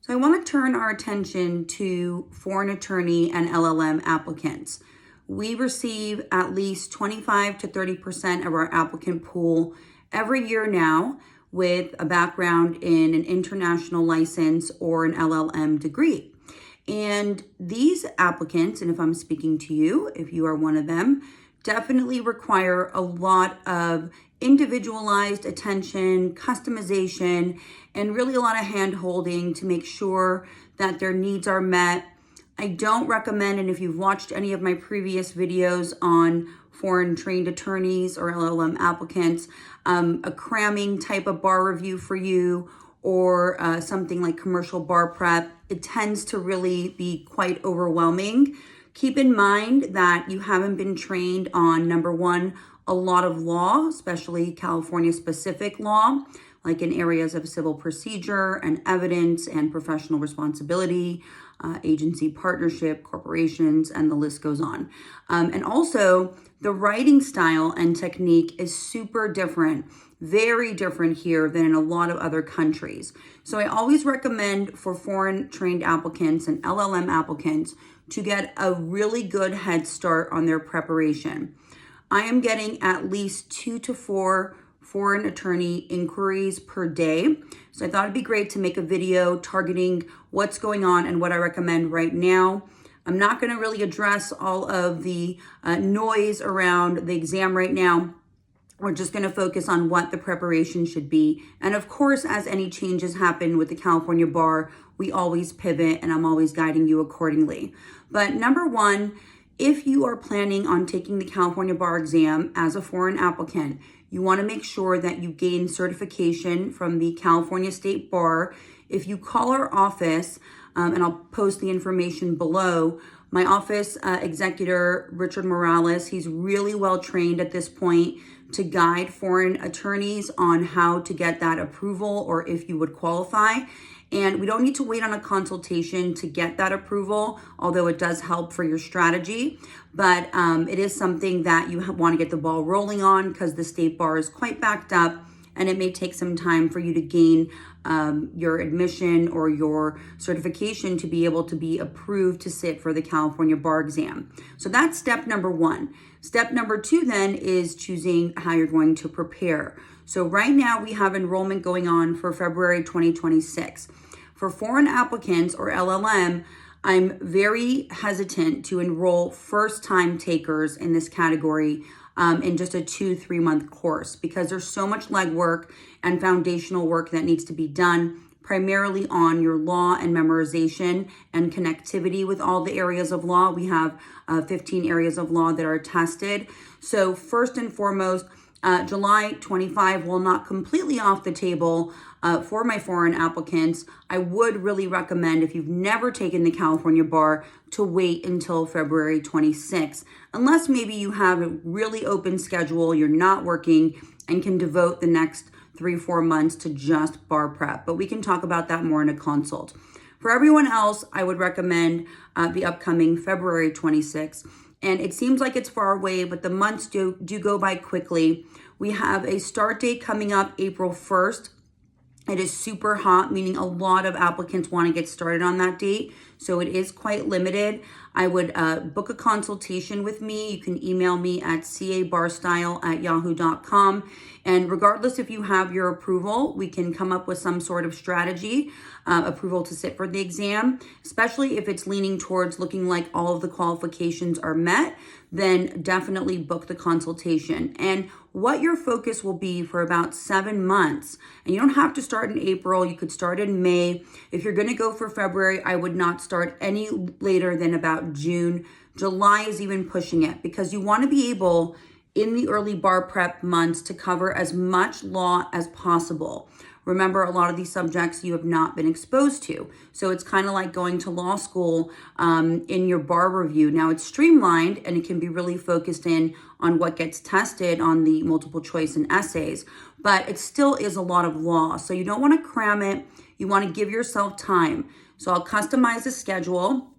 So I want to turn our attention to foreign attorney and LLM applicants. We receive at least 25 to 30% of our applicant pool every year now with a background in an international license or an LLM degree. And these applicants, and if I'm speaking to you, if you are one of them, definitely require a lot of individualized attention, customization, and really a lot of hand-holding to make sure that their needs are met. I don't recommend, and if you've watched any of my previous videos on foreign trained attorneys or LLM applicants, a cramming type of bar review for you or something like commercial bar prep, it tends to really be quite overwhelming. Keep in mind that you haven't been trained on, number one, a lot of law, especially California specific law, like in areas of civil procedure and evidence and professional responsibility, agency partnership, corporations, and the list goes on. And also the writing style and technique is super different, very different here than in a lot of other countries. So I always recommend for foreign trained applicants and LLM applicants to get a really good head start on their preparation. I am getting at least 2 to 4 foreign attorney inquiries per day. So I thought it'd be great to make a video targeting what's going on and what I recommend right now. I'm not going to really address all of the noise around the exam right now. We're just going to focus on what the preparation should be. And of course, as any changes happen with the California bar, we always pivot and I'm always guiding you accordingly. But number one, if you are planning on taking the California bar exam as a foreign applicant, you want to make sure that you gain certification from the California State Bar. If you call our office, and I'll post the information below, my office executor, Richard Morales, he's really well trained at this point to guide foreign attorneys on how to get that approval or if you would qualify. And we don't need to wait on a consultation to get that approval, although it does help for your strategy. But it is something that you want to get the ball rolling on because the state bar is quite backed up and it may take some time for you to gain your admission or your certification to be able to be approved to sit for the California bar exam. So that's step number one. Step number two then is choosing how you're going to prepare. So right now we have enrollment going on for February 2026. For foreign applicants or LLM, I'm very hesitant to enroll first-time takers in this category in just a 2-3 month course because there's so much legwork and foundational work that needs to be done primarily on your law and memorization and connectivity with all the areas of law. We have 15 areas of law that are tested. So first and foremost, July 25 will not completely off the table for my foreign applicants. I would really recommend, if you've never taken the California bar, to wait until February 26, unless maybe you have a really open schedule, you're not working, and can devote the next 3-4 months to just bar prep. But we can talk about that more in a consult. For everyone else, I would recommend the upcoming February 26. And it seems like it's far away, but the months do go by quickly. We have a start date coming up April 1st. It is super hot, meaning a lot of applicants want to get started on that date. So it is quite limited. I would book a consultation with me. You can email me at cabarstyle@yahoo.com. And regardless if you have your approval, we can come up with some sort of strategy, approval to sit for the exam, especially if it's leaning towards looking like all of the qualifications are met, then definitely book the consultation. And what your focus will be for about 7 months. And you don't have to start in April. You could start in May. If you're going to go for February, I would not start any later than about June. July is even pushing it because you want to be able in the early bar prep months to cover as much law as possible. Remember, a lot of these subjects you have not been exposed to. So it's kind of like going to law school in your bar review. Now it's streamlined and it can be really focused in on what gets tested on the multiple choice and essays, but it still is a lot of law. So you don't want to cram it. You want to give yourself time. So I'll customize the schedule.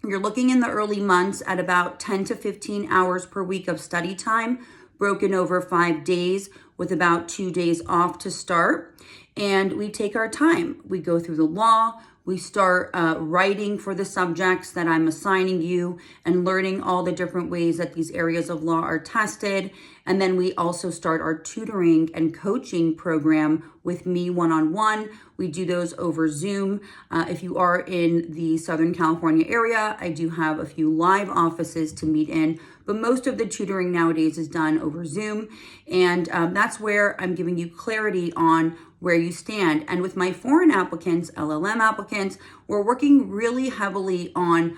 You're looking in the early months at about 10 to 15 hours per week of study time, broken over 5 days with about 2 days off to start. and we take our time. We go through the law. We start writing for the subjects that I'm assigning you and learning all the different ways that these areas of law are tested. And then we also start our tutoring and coaching program with me one-on-one. We do those over Zoom. If you are in the Southern California area, I do have a few live offices to meet in, but most of the tutoring nowadays is done over Zoom. And that's where I'm giving you clarity on where you stand. And with my foreign applicants, LLM applicants, we're working really heavily on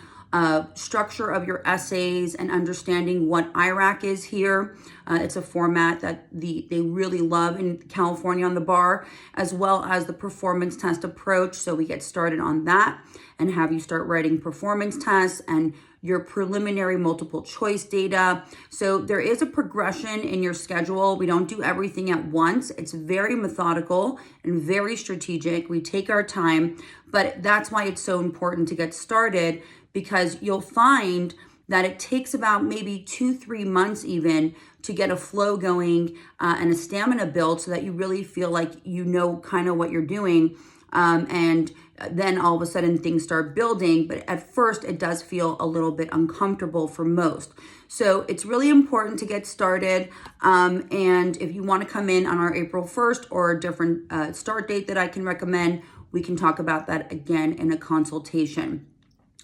structure of your essays and understanding what IRAC is here. It's a format that they really love in California on the bar, as well as the performance test approach. So we get started on that and have you start writing performance tests and your preliminary multiple choice data. So there is a progression in your schedule. We don't do everything at once. It's very methodical and very strategic. We take our time, but that's why it's so important to get started, because you'll find that it takes about maybe 2-3 months even to get a flow going and a stamina build so that you really feel like you know kind of what you're doing. And then all of a sudden things start building, but at first it does feel a little bit uncomfortable for most. So it's really important to get started. And if you want to come in on our April 1st or a different start date that I can recommend, we can talk about that again in a consultation.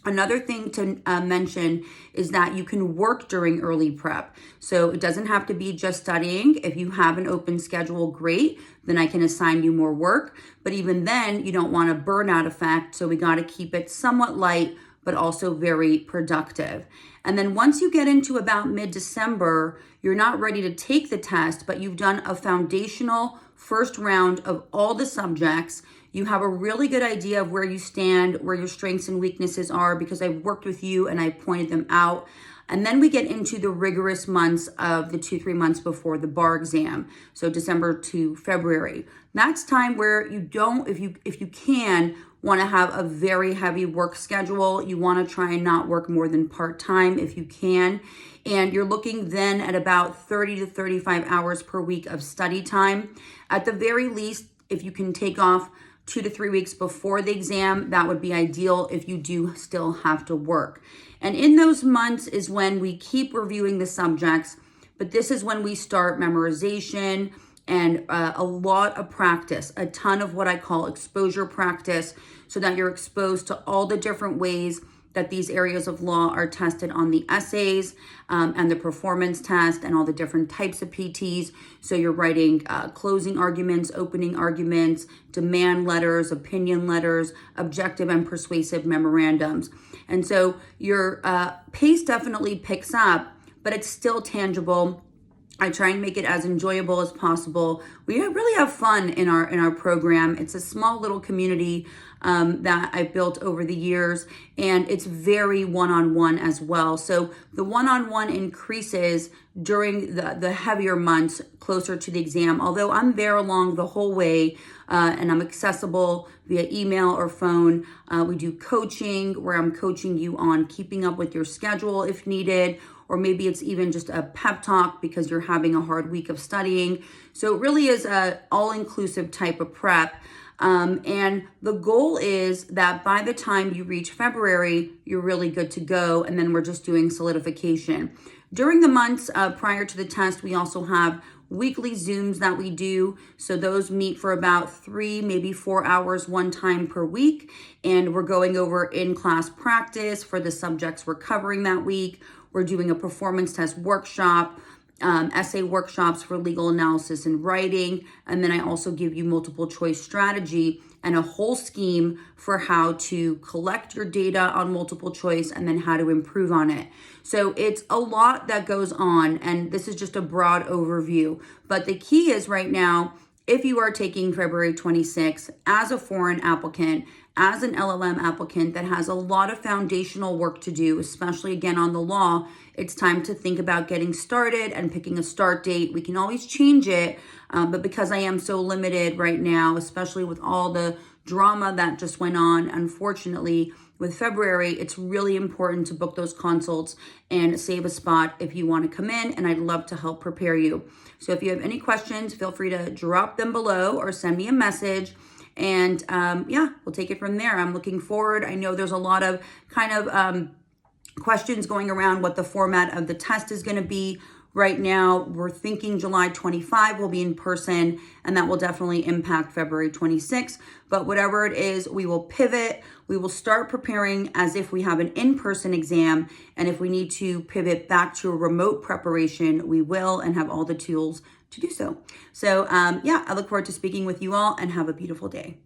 Another thing to mention is that you can work during early prep. So it doesn't have to be just studying. If you have an open schedule, great, then I can assign you more work. But even then, you don't want a burnout effect. So we got to keep it somewhat light, but also very productive. And then once you get into about mid-December, you're not ready to take the test, but you've done a foundational first round of all the subjects. You have a really good idea of where you stand, where your strengths and weaknesses are, because I've worked with you and I pointed them out. And then we get into the rigorous months of the 2-3 months before the bar exam. So December to February. That's time where you don't, if you can, want to have a very heavy work schedule. You want to try and not work more than part-time if you can. And you're looking then at about 30 to 35 hours per week of study time. At the very least, if you can take off 2 to 3 weeks before the exam, that would be ideal if you do still have to work. And in those months is when we keep reviewing the subjects, but this is when we start memorization and a lot of practice, a ton of what I call exposure practice, so that you're exposed to all the different ways that these areas of law are tested on the essays and the performance test and all the different types of PTs. So you're writing closing arguments, opening arguments, demand letters, opinion letters, objective and persuasive memorandums. And so your pace definitely picks up, but it's still tangible. I try and make it as enjoyable as possible. We really have fun in our program. It's a small little community that I've built over the years, and it's very one-on-one as well. So the one-on-one increases during the heavier months closer to the exam, although I'm there along the whole way and I'm accessible via email or phone. We do coaching where I'm coaching you on keeping up with your schedule if needed, or maybe it's even just a pep talk because you're having a hard week of studying. So it really is an all-inclusive type of prep. And the goal is that by the time you reach February, you're really good to go. And then we're just doing solidification. During the months prior to the test, we also have weekly Zooms that we do. So those meet for about 3, maybe 4 hours, one time per week. And we're going over in-class practice for the subjects we're covering that week. We're doing a performance test workshop, essay workshops for legal analysis and writing. And then I also give you multiple choice strategy and a whole scheme for how to collect your data on multiple choice and then how to improve on it. So it's a lot that goes on, and this is just a broad overview. But the key is right now, if you are taking February 26th as a foreign applicant, as an LLM applicant that has a lot of foundational work to do, especially again on the law, it's time to think about getting started and picking a start date. We can always change it, but because I am so limited right now, especially with all the drama that just went on. Unfortunately, with February, it's really important to book those consults and save a spot if you want to come in, and I'd love to help prepare you. So if you have any questions, feel free to drop them below or send me a message. And yeah, we'll take it from there. I'm looking forward. I know there's a lot of kind of questions going around what the format of the test is going to be. Right now, we're thinking July 25 will be in person, and that will definitely impact February 26. But whatever it is, we will pivot. We will start preparing as if we have an in-person exam. And if we need to pivot back to a remote preparation, we will, and have all the tools to do so. So yeah, I look forward to speaking with you all, and have a beautiful day.